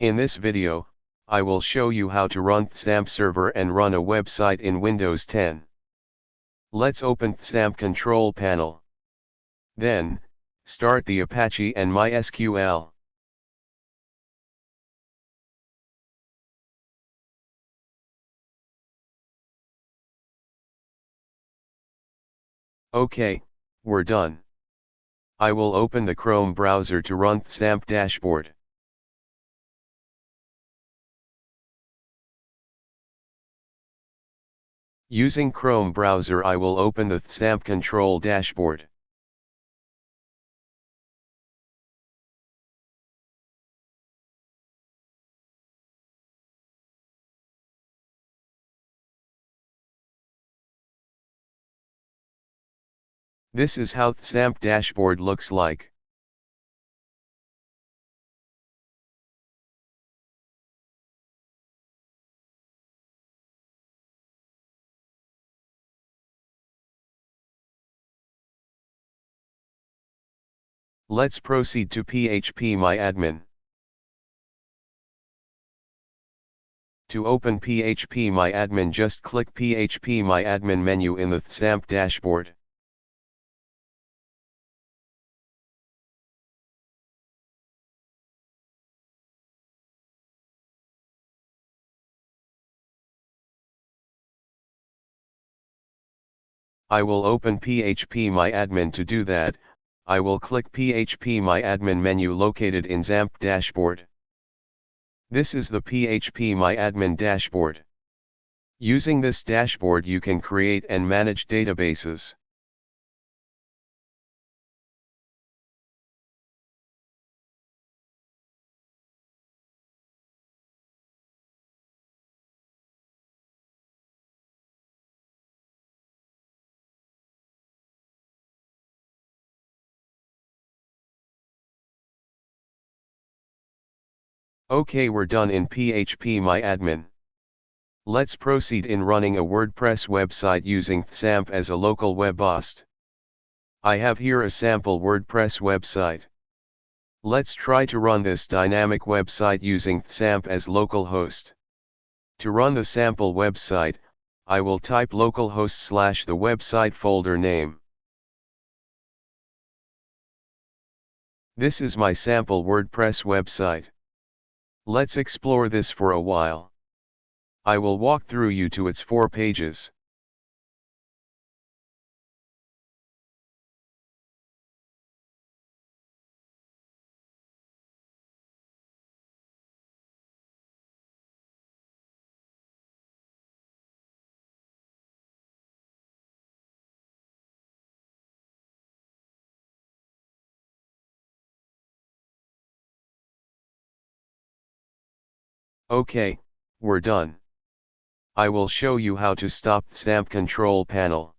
In this video, I will show you how to run XAMPP server and run a website in Windows 10. Let's open XAMPP control panel. Then, start the Apache and MySQL. OK, we're done. I will open the Chrome browser to run XAMPP Dashboard. Using Chrome browser, I will open the XAMPP control dashboard. This is how XAMPP dashboard looks like. Let's proceed to phpMyAdmin. To open phpMyAdmin, just click phpMyAdmin menu in the XAMPP dashboard. I will open phpMyAdmin. To do that, I will click phpMyAdmin menu located in XAMPP dashboard. This is the phpMyAdmin dashboard. Using this dashboard, you can create and manage databases. OK, we're done in phpMyAdmin. Let's proceed in running a WordPress website using XAMPP as a local web host. I have here a sample WordPress website. Let's try to run this dynamic website using XAMPP as local host. To run the sample website, I will type localhost / the website folder name. This is my sample WordPress website. Let's explore this for a while. I will walk through you to its 4 pages. OK, we're done. I will show you how to stop XAMPP control panel.